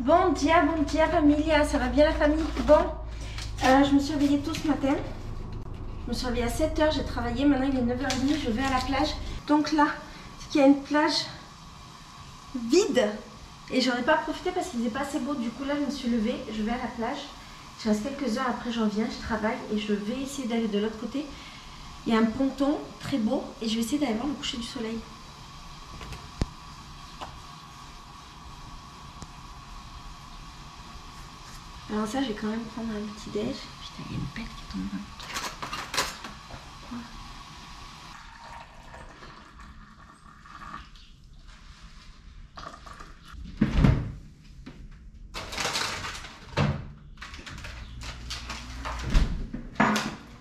Bon dia familia, ça va bien la famille? Bon, je me suis réveillée tôt ce matin. Je me suis réveillée à 7 h, j'ai travaillé, maintenant il est 9 h 30, je vais à la plage. Donc là, c'est qu'il y a une plage vide et j'en ai pas profité parce qu'il faisait pas assez beau. Du coup là, je me suis levée, je vais à la plage. Je reste quelques heures, après je reviens, je travaille et je vais essayer d'aller de l'autre côté. Il y a un ponton très beau et je vais essayer d'aller voir le coucher du soleil. Alors ça, je vais quand même prendre un petit déj. Putain, il y a une bête qui tombe dans le truc.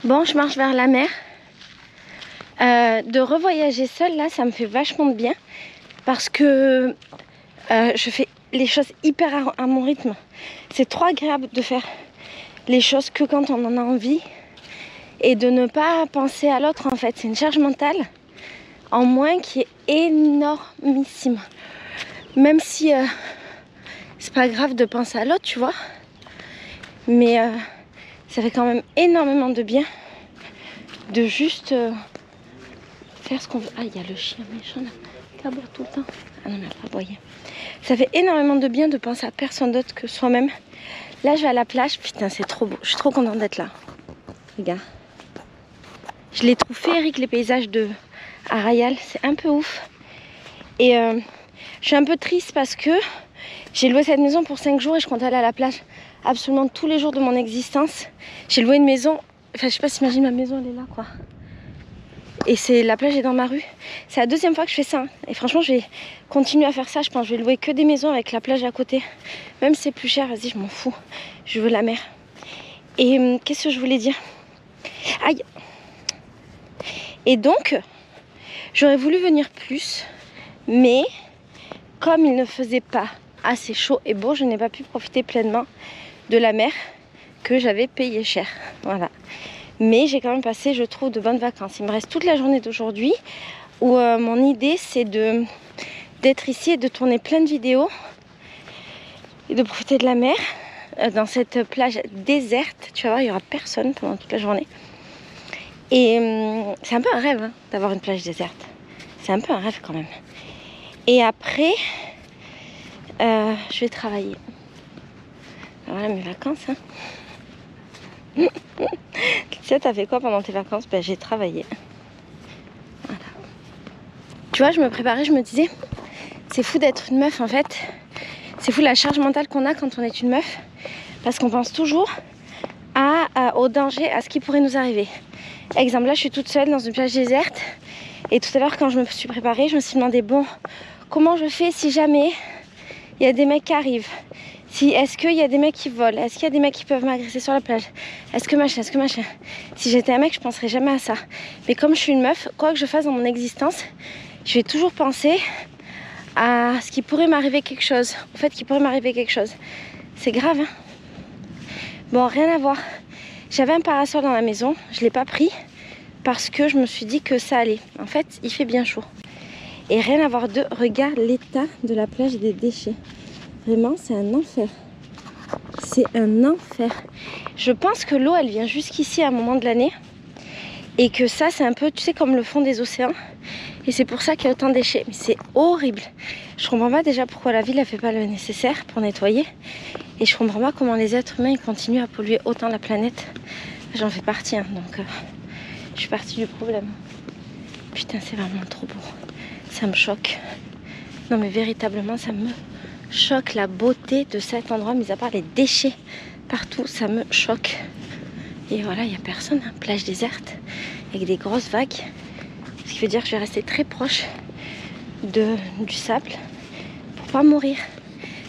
Bon, je marche vers la mer. De revoyager seule, là, ça me fait vachement de bien. Parce que je fais les choses hyper à mon rythme. C'est trop agréable de faire les choses que quand on en a envie. Et de ne pas penser à l'autre, en fait. C'est une charge mentale en moins qui est énormissime. Même si c'est pas grave de penser à l'autre, tu vois. Mais ça fait quand même énormément de bien de juste faire ce qu'on veut. Ah, il y a le chien méchant là, qui aboie tout le temps. Ah non, mais elle va aboyer. Ça fait énormément de bien de penser à personne d'autre que soi-même. Là, je vais à la plage. Putain, c'est trop beau. Je suis trop contente d'être là. Regarde. Je les trouve féeriques, les paysages de Arrayal. C'est un peu ouf. Et je suis un peu triste parce que j'ai loué cette maison pour 5 jours et je compte aller à la plage absolument tous les jours de mon existence. J'ai loué une maison, enfin je sais pas si t'imagines, ma maison elle est là quoi. Et la plage est dans ma rue. C'est la deuxième fois que je fais ça. Hein. Et franchement je vais continuer à faire ça. Je pense que je vais louer que des maisons avec la plage à côté. Même si c'est plus cher, vas-y je m'en fous. Je veux la mer. Et qu'est-ce que je voulais dire? Aïe. Et donc, j'aurais voulu venir plus. Mais comme il ne faisait pas assez chaud et beau, je n'ai pas pu profiter pleinement de la mer que j'avais payé cher. Voilà. Mais j'ai quand même passé, je trouve, de bonnes vacances. Il me reste toute la journée d'aujourd'hui où mon idée c'est d'être ici et de tourner plein de vidéos et de profiter de la mer dans cette plage déserte. Tu vas voir, il n'y aura personne pendant toute la journée. Et c'est un peu un rêve hein, d'avoir une plage déserte. C'est un peu un rêve quand même. Et après, je vais travailler. Voilà mes vacances. Hein. Tu sais, t'as fait quoi pendant tes vacances? Ben, j'ai travaillé. Voilà. Tu vois, je me préparais, je me disais, c'est fou d'être une meuf en fait. C'est fou la charge mentale qu'on a quand on est une meuf. Parce qu'on pense toujours au danger, à ce qui pourrait nous arriver. Exemple, là, je suis toute seule dans une plage déserte. Et tout à l'heure, quand je me suis préparée, je me suis demandé, bon, comment je fais si jamais il y a des mecs qui arrivent? Est-ce qu'il y a des mecs qui volent? Est-ce qu'il y a des mecs qui peuvent m'agresser sur la plage? Est-ce que machin? Si j'étais un mec, je penserais jamais à ça. Mais comme je suis une meuf, quoi que je fasse dans mon existence, je vais toujours penser à ce qui pourrait m'arriver quelque chose. Au fait qu'il pourrait m'arriver quelque chose. C'est grave, hein? Bon, rien à voir. J'avais un parasol dans la maison, je l'ai pas pris parce que je me suis dit que ça allait. En fait, il fait bien chaud. Et rien à voir de... Regarde l'état de la plage et des déchets. Vraiment, c'est un enfer. C'est un enfer. Je pense que l'eau, elle vient jusqu'ici à un moment de l'année. Et que ça, c'est un peu, tu sais, comme le fond des océans. Et c'est pour ça qu'il y a autant de déchets. Mais c'est horrible. Je comprends pas déjà pourquoi la ville ne fait pas le nécessaire pour nettoyer. Et je comprends pas comment les êtres humains ils continuent à polluer autant la planète. J'en fais partie, hein, donc je suis partie du problème. Putain, c'est vraiment trop beau. Ça me choque. Non, mais véritablement, ça me choque la beauté de cet endroit, mis à part les déchets partout, ça me choque. Et voilà, il n'y a personne, hein, plage déserte, avec des grosses vagues. Ce qui veut dire que je vais rester très proche du sable pour pas mourir.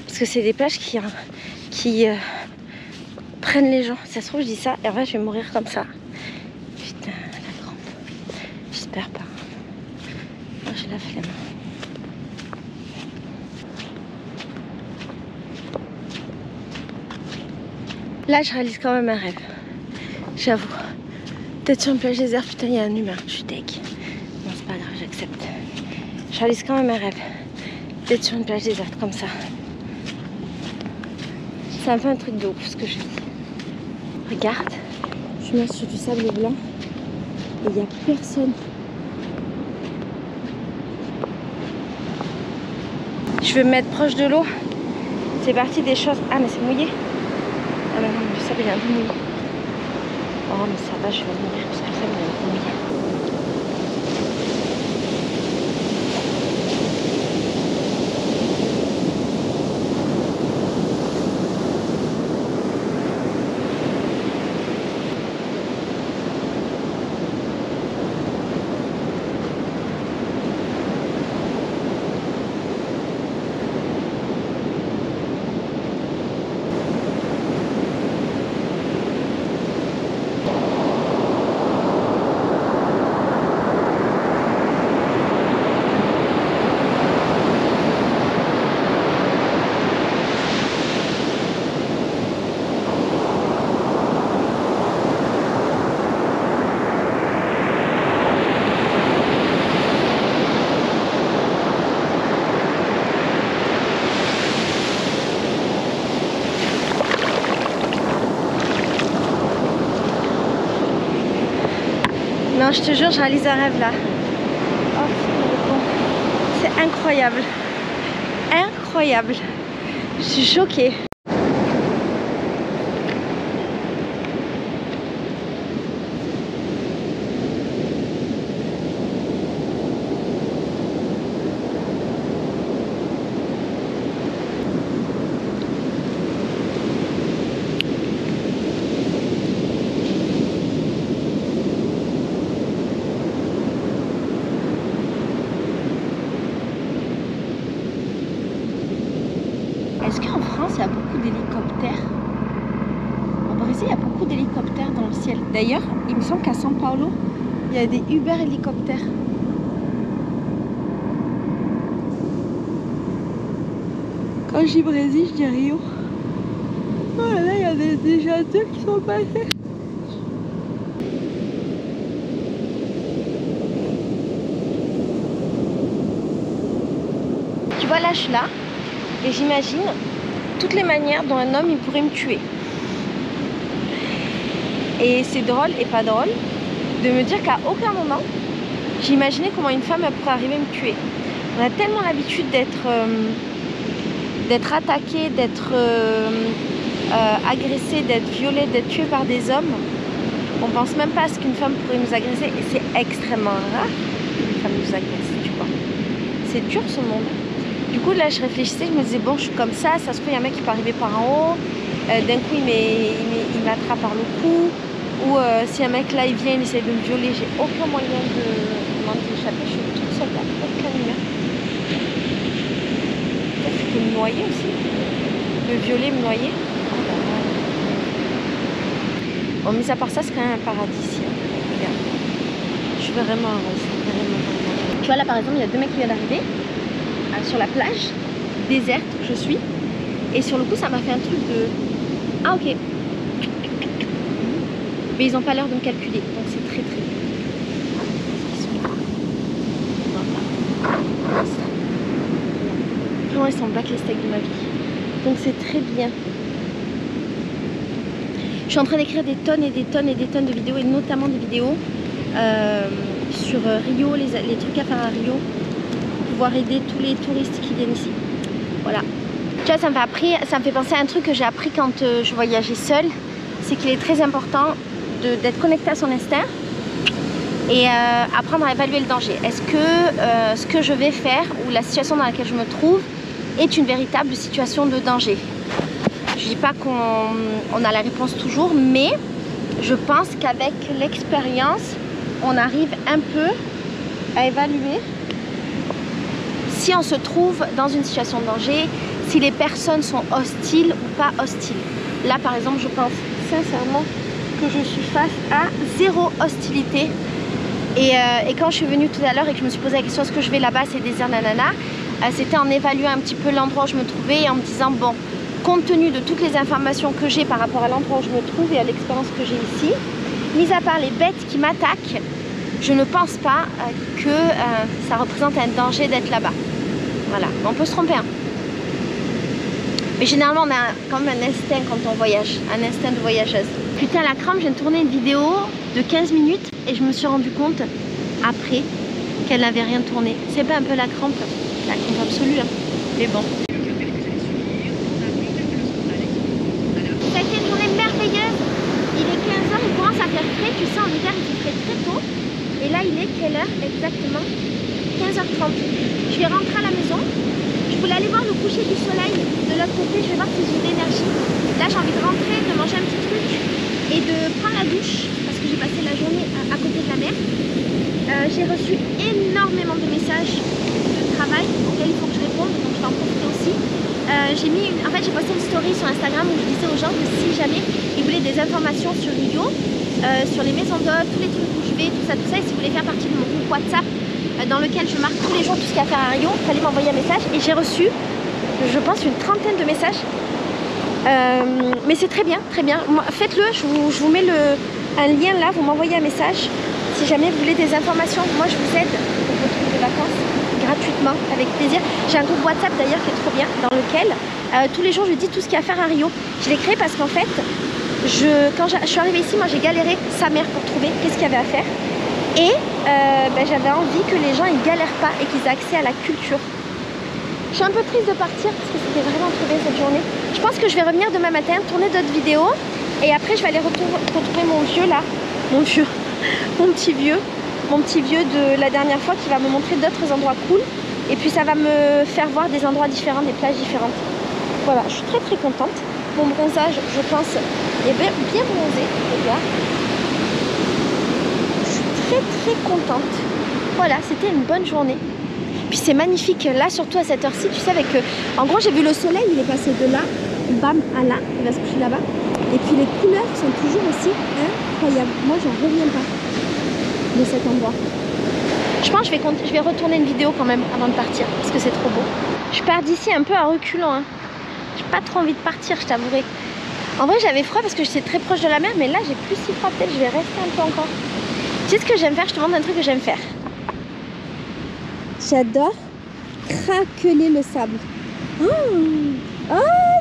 Parce que c'est des plages qui prennent les gens. Ça se trouve, je dis ça, et en vrai, je vais mourir comme ça. Putain, la crampe. J'espère pas. Moi, j'ai la flemme. Là, je réalise quand même un rêve. J'avoue. Peut-être sur une plage déserte, putain, il y a un humain. Je suis deg. Non, c'est pas grave, j'accepte. Je réalise quand même un rêve. Peut-être sur une plage déserte comme ça. Ça me fait un truc de ouf ce que je dis. Regarde, je marche sur du sable blanc et il n'y a personne. Je vais me mettre proche de l'eau. C'est parti des choses. Ah mais c'est mouillé. Ah mais non, le sable il est un peu mouillé. Oh mais ça va, je vais mourir parce que le sable il est un peu mouillé. Non, je te jure, je réalise un rêve là. Oh, c'est incroyable. Incroyable. Je suis choquée. Est-ce qu'en France, il y a beaucoup d'hélicoptères? Au Brésil, il y a beaucoup d'hélicoptères dans le ciel. D'ailleurs, il me semble qu'à São Paulo, il y a des Uber hélicoptères. Quand je dis Brésil, je dis Rio. Oh là, il y a déjà deux qui sont passés. Tu vois, là, je suis là. Et j'imagine toutes les manières dont un homme il pourrait me tuer. Et c'est drôle et pas drôle de me dire qu'à aucun moment j'imaginais comment une femme pourrait arriver à me tuer. On a tellement l'habitude d'être attaqué, d'être agressé, d'être violé, d'être tué par des hommes. On pense même pas à ce qu'une femme pourrait nous agresser. Et c'est extrêmement rare qu'une femme nous agresse, tu vois. C'est dur ce monde. Du coup là je réfléchissais, je me disais bon je suis comme ça se trouve il y a un mec qui peut arriver par en haut, d'un coup il m'attrape par le cou, ou si un mec là il vient, il essaie de me violer, j'ai aucun moyen de m'en échapper, je suis toute seule là, aucun humain. Peut-être que je peux me noyer aussi, me violer, me noyer. Bon mais à part ça c'est quand même un paradis ici, hein. Regarde, je suis vraiment heureuse, vraiment. Tu vois là par exemple il y a deux mecs qui viennent d'arriver sur la plage déserte où je suis, et sur le coup ça m'a fait un truc de ah ok, mais ils n'ont pas l'air de me calculer donc c'est très très bien. Vraiment ils sont battent les steaks de ma vie, donc c'est très bien. Je suis en train d'écrire des tonnes et des tonnes et des tonnes de vidéos, et notamment des vidéos sur Rio, les trucs à faire à Rio, pouvoir aider tous les touristes qui viennent ici. Voilà. Tu vois, ça me fait penser à un truc que j'ai appris quand je voyageais seule. C'est qu'il est très important d'être connecté à son instinct et apprendre à évaluer le danger. Est-ce que ce que je vais faire ou la situation dans laquelle je me trouve est une véritable situation de danger? Je dis pas qu'on a la réponse toujours, mais je pense qu'avec l'expérience, on arrive un peu à évaluer si on se trouve dans une situation de danger, si les personnes sont hostiles ou pas hostiles. Là par exemple je pense sincèrement que je suis face à zéro hostilité, et quand je suis venue tout à l'heure et que je me suis posé la question est-ce que je vais là-bas c'est désert nanana, c'était en évaluant un petit peu l'endroit où je me trouvais et en me disant bon, compte tenu de toutes les informations que j'ai par rapport à l'endroit où je me trouve et à l'expérience que j'ai ici, mis à part les bêtes qui m'attaquent, je ne pense pas que ça représente un danger d'être là-bas. Voilà, on peut se tromper, hein. Mais généralement on a quand même un instinct quand on voyage, un instinct de voyageuse. Putain la crampe, je viens de tourner une vidéo de 15 minutes et je me suis rendu compte après qu'elle n'avait rien tourné. C'est pas un peu la crampe absolue hein. Mais bon. Ça a été une journée merveilleuse. Il est 15h, il commence à faire frais, tu sais en hiver il fait très tôt. Et là il est quelle heure exactement? 15h30. Je vais rentrer à la maison. Je voulais aller voir le coucher du soleil de l'autre côté, je vais voir si j'ai de l'énergie. Là j'ai envie de rentrer, de manger un petit truc et de prendre la douche parce que j'ai passé la journée à côté de la mer. J'ai reçu énormément de messages de travail auxquels il faut que je réponde, donc je vais en profiter aussi. En fait j'ai posté une story sur Instagram où je disais aux gens que si jamais ils voulaient des informations sur Rio, sur les maisons d'hôtes, tous les trucs où je vais, tout ça, et si vous voulez faire partie de mon groupe WhatsApp dans lequel je marque tous les jours tout ce qu'il y a à faire à Rio, il fallait m'envoyer un message et j'ai reçu, je pense, une trentaine de messages. Mais c'est très bien, très bien. Faites-le, je vous mets un lien là, vous m'envoyez un message. Si jamais vous voulez des informations, moi je vous aide pour vos trucs de vacances gratuitement, avec plaisir. J'ai un groupe WhatsApp d'ailleurs qui est trop bien, dans lequel tous les jours je dis tout ce qu'il y a à faire à Rio. Je l'ai créé parce qu'en fait, quand je suis arrivée ici, moi j'ai galéré sa mère pour trouver qu'est-ce qu'il y avait à faire. Et j'avais envie que les gens ils galèrent pas et qu'ils aient accès à la culture. Je suis un peu triste de partir parce que c'était vraiment trop bien cette journée. Je pense que je vais revenir demain matin, tourner d'autres vidéos. Et après je vais aller retrouver mon vieux là. Mon petit vieux de la dernière fois qui va me montrer d'autres endroits cool. Et puis ça va me faire voir des endroits différents, des plages différentes. Voilà, je suis très très contente. Mon bronzage, je pense, est bien bronzé, les gars. Très contente. Voilà, c'était une bonne journée. Puis c'est magnifique là, surtout à cette heure-ci, tu sais, en gros j'ai vu le soleil, il est passé de là, bam, à là, il va se coucher là-bas. Et puis les couleurs sont toujours aussi incroyables. Moi j'en reviens pas de cet endroit. Je pense que je vais retourner une vidéo quand même avant de partir parce que c'est trop beau. Je pars d'ici un peu à reculons hein. J'ai pas trop envie de partir, je t'avouerai. En vrai j'avais froid parce que j'étais très proche de la mer, mais là j'ai plus si froid, peut-être je vais rester un peu encore. Tu sais ce que j'aime faire? Je te montre un truc que j'aime faire. J'adore craqueler le sable. Oh,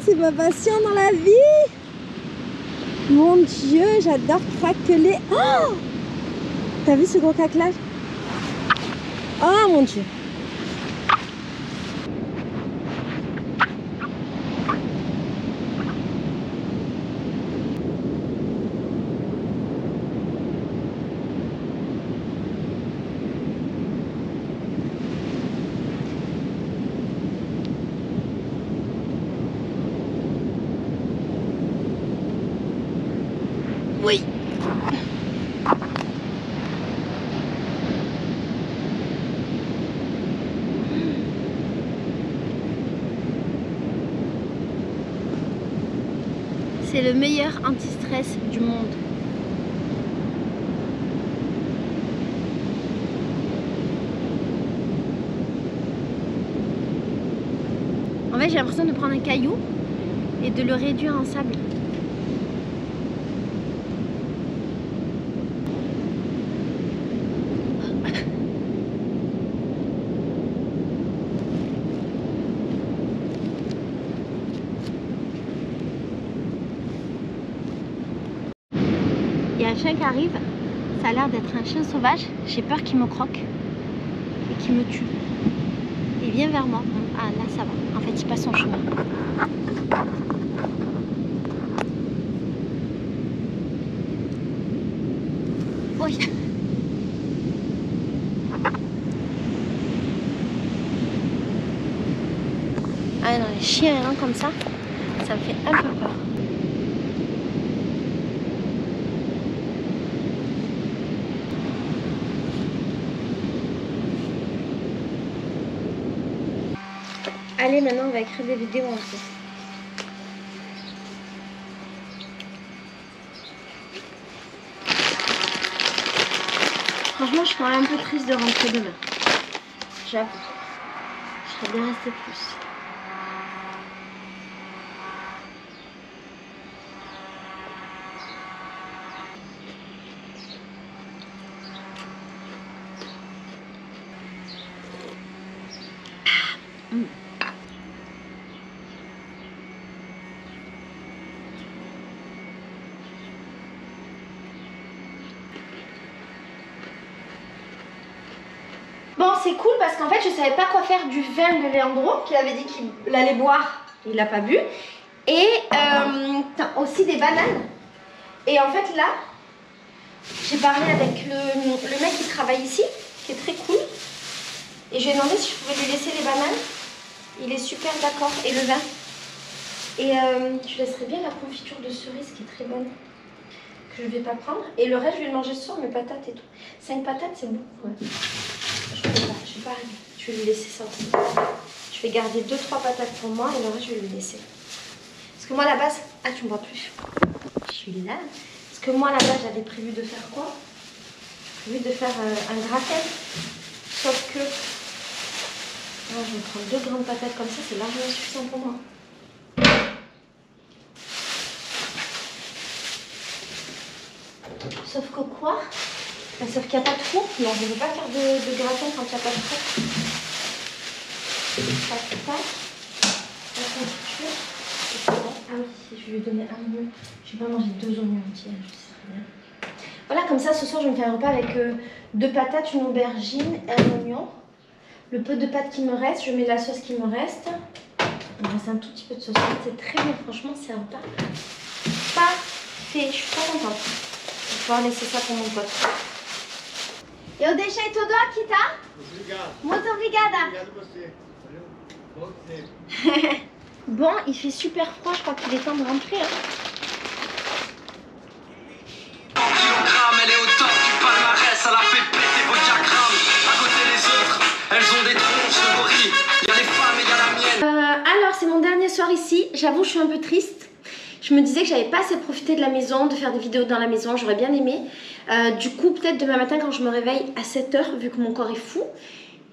c'est ma passion dans la vie. Mon Dieu, j'adore craqueler. Oh, t'as vu ce gros craquelage? Oh mon Dieu. Oui. C'est le meilleur anti-stress du monde. En fait, j'ai l'impression de prendre un caillou et de le réduire en sable. Il y a un chien qui arrive, ça a l'air d'être un chien sauvage, j'ai peur qu'il me croque et qu'il me tue. Il vient vers moi, ah là ça va, en fait il passe son chemin. Oui. Ah non, les chiens hein, comme ça me fait un peu peur. Allez, maintenant on va écrire des vidéos en plus. Franchement, je suis quand même un peu triste de rentrer demain. J'avoue. Je serais bien restée plus. c'est cool parce qu'en fait je savais pas quoi faire du vin de Leandro qu'il avait dit qu'il allait boire, il l'a pas bu. Et t'as aussi des bananes. Et en fait là, j'ai parlé avec le mec qui travaille ici, qui est très cool. Et je lui ai demandé si je pouvais lui laisser les bananes. Il est super d'accord. Et le vin. Et je laisserai bien la confiture de cerise qui est très bonne. Que je vais pas prendre. Et le reste, je vais le manger ce soir, mes patates et tout. 5 patates, c'est beaucoup. Ouais. Je vais pas arriver. Je vais lui laisser ça aussi. Je vais garder 2-3 patates pour moi et le reste, je vais lui laisser. Parce que moi, à la base... Ah, tu me vois plus. Je suis là. Parce que moi, à la base, j'avais prévu de faire quoi? J'ai prévu de faire un gratin. Sauf que... Là, je vais prendre 2 grandes patates comme ça, c'est largement suffisant pour moi. Sauf que quoi? Sauf qu'il n'y a pas de four. Non, je ne veux pas faire de gratin quand il n'y a pas de four. Tac, tac. La confiture. Ah oui, je vais lui donner un oignon. Je vais pas manger 2 oignons entiers, je sais rien. Voilà, comme ça, ce soir, je vais me faire un repas avec 2 patates, une aubergine et un oignon. Le peu de pâtes qui me reste, je mets la sauce qui me reste. Il me reste un tout petit peu de sauce. C'est très bien, franchement, c'est un repas parfait. Je suis trop contente. Je vais pouvoir laisser ça pour mon pote. Eu deixei tudo aqui, tá? Muito obrigada. Bon, il fait super froid, je crois qu'il est temps de rentrer. Hein. Elle est au top du palmarès, elle a fait péter vos diagrammes. À côté les autres, elles ont des tronches de gorilles. Il y a les femmes et il y a la mienne. Alors, c'est mon dernier soir ici. J'avoue, je suis un peu triste. Je me disais que j'avais pas assez profité de la maison, de faire des vidéos dans la maison. J'aurais bien aimé. Du coup, peut-être demain matin, quand je me réveille à 7 h, vu que mon corps est fou,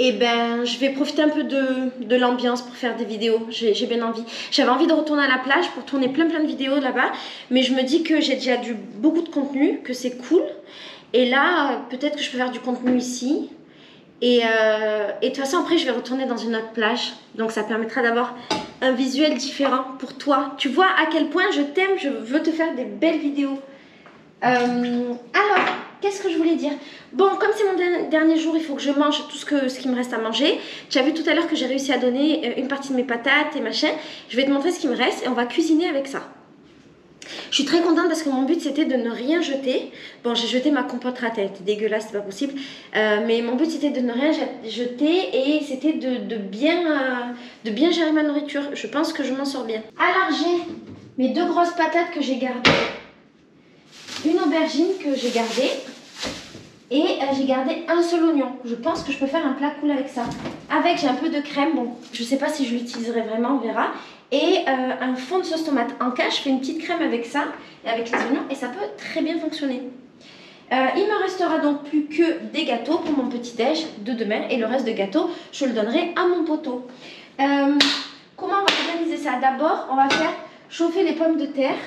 et ben, je vais profiter un peu de l'ambiance pour faire des vidéos. J'ai bien envie. J'avais envie de retourner à la plage pour tourner plein de vidéos là-bas. Mais je me dis que j'ai déjà beaucoup de contenu, que c'est cool. Et là, peut-être que je peux faire du contenu ici. Et de toute façon, après, je vais retourner dans une autre plage. Donc, ça permettra d'avoir un visuel différent pour toi. Tu vois à quel point je t'aime, je veux te faire des belles vidéos. Alors, qu'est-ce que je voulais dire? Bon, comme c'est mon dernier jour, il faut que je mange tout ce qui me reste à manger. Tu as vu tout à l'heure que j'ai réussi à donner une partie de mes patates et machin. Je vais te montrer ce qui me reste et on va cuisiner avec ça. Je suis très contente parce que mon but c'était de ne rien jeter. Bon, j'ai jeté ma compote ratée, elle était dégueulasse, c'est pas possible. Mais mon but c'était de ne rien jeter et c'était de bien gérer ma nourriture. Je pense que je m'en sors bien. Alors j'ai mes 2 grosses patates que j'ai gardées, une aubergine que j'ai gardée et j'ai gardé un seul oignon. Je pense que je peux faire un plat cool avec ça. Avec, j'ai un peu de crème, bon, je sais pas si je l'utiliserai vraiment, on verra. Et un fond de sauce tomate. En cas, je fais une petite crème avec ça et avec les oignons et ça peut très bien fonctionner. Il me restera donc plus que des gâteaux pour mon petit déj de demain et le reste de gâteaux, je le donnerai à mon poteau. Comment on va organiser ça? D'abord, on va faire chauffer les pommes de terre.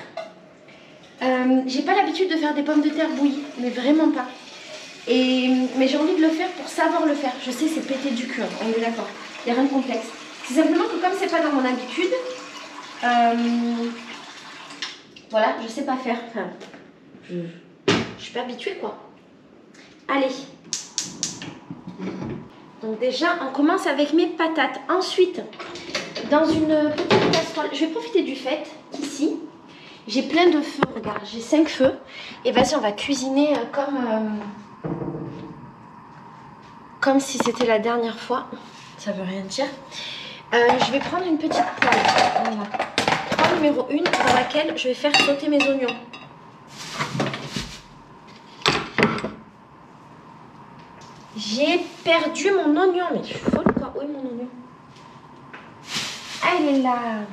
J'ai pas l'habitude de faire des pommes de terre bouillies, mais vraiment pas. Mais j'ai envie de le faire pour savoir le faire. Je sais, c'est péter du cul, on est d'accord. Il n'y a rien de complexe. C'est simplement que comme c'est pas dans mon habitude, voilà, je sais pas faire. Enfin, je suis pas habituée quoi. Allez. Donc déjà, on commence avec mes patates. Ensuite, dans une petite casserole, je vais profiter du fait qu'ici, j'ai plein de feux. Regarde, j'ai 5 feux. Et vas-y, on va cuisiner comme si c'était la dernière fois. Ça veut rien dire. Je vais prendre une petite poêle. Voilà. Poêle numéro 1 dans laquelle je vais faire sauter mes oignons. J'ai perdu mon oignon. Mais je suis folle quoi. Où est mon oignon? Ah, il est là, mon oignon.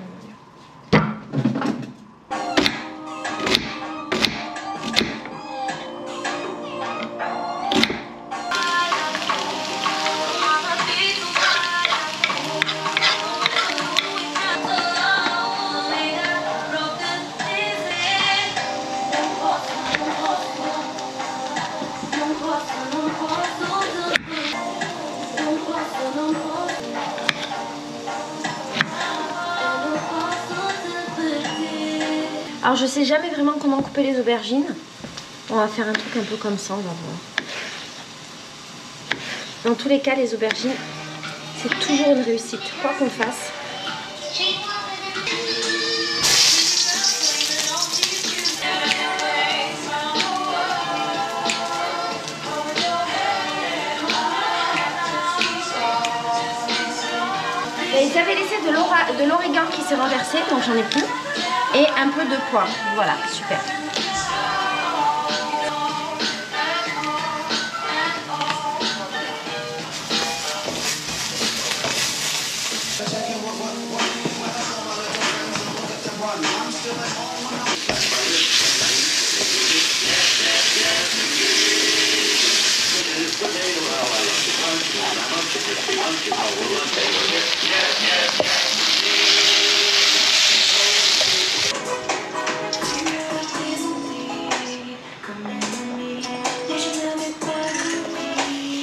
Alors je sais jamais vraiment comment couper les aubergines. On va faire un truc un peu comme ça, on va voir. Dans tous les cas, les aubergines, c'est toujours une réussite, quoi qu'on fasse. Et ils avaient laissé de l'origan qui s'est renversé, donc j'en ai plus. Et un peu de poivre. Voilà, super.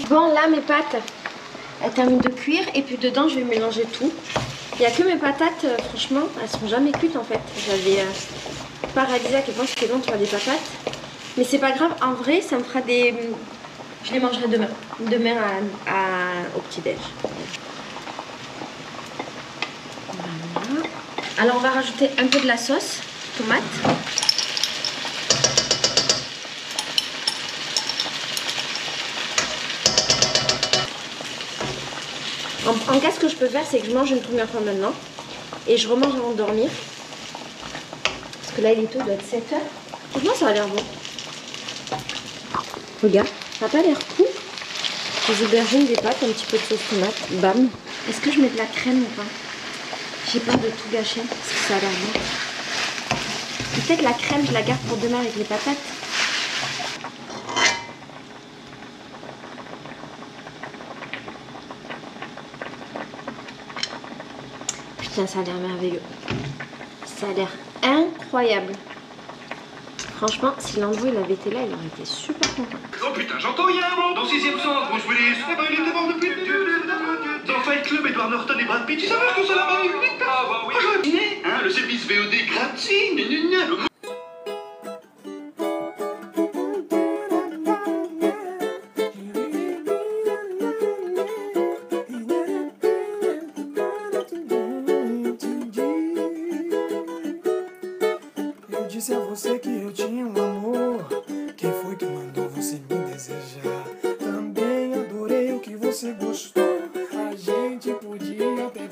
Bon, là mes pâtes, elles terminent de cuire et puis dedans je vais mélanger tout. Il n'y a que mes patates, franchement, elles sont jamais cuites en fait. J'avais pas réalisé à quel point c'était long de faire des patates. Mais c'est pas grave, en vrai ça me fera des... Je les mangerai demain, au petit-déj. Voilà. Alors on va rajouter un peu de la sauce tomate. En cas, ce que je peux faire, c'est que je mange une première fois maintenant et je remange avant de dormir. Parce que là, il est tôt, il doit être 7 h. Franchement, ça a l'air bon. Regarde, ça n'a pas l'air cool. Des aubergines, des pâtes, un petit peu de sauce tomate. Bam. Est-ce que je mets de la crème ou pas? J'ai peur de tout gâcher parce que ça a l'air bon. Peut-être la crème, je la garde pour demain avec les patates. Putain, ça a l'air merveilleux. Ça a l'air incroyable. Franchement, si Landreau il avait été là, il aurait été super content. Oh putain, j'entends rien. Dans 6ème sens, Bruce Willis. Eh ben, il était mort depuis... Dans Fight Club, Edward Norton et Brad Pitt. Tu savais que ça là-bas, ah bah oui. J'aurais dîné, hein, le service VOD gratuit. Disse a você que eu tinha amor. Quem foi que mandou você me desejar? Também adorei o que você gostou. A gente podia até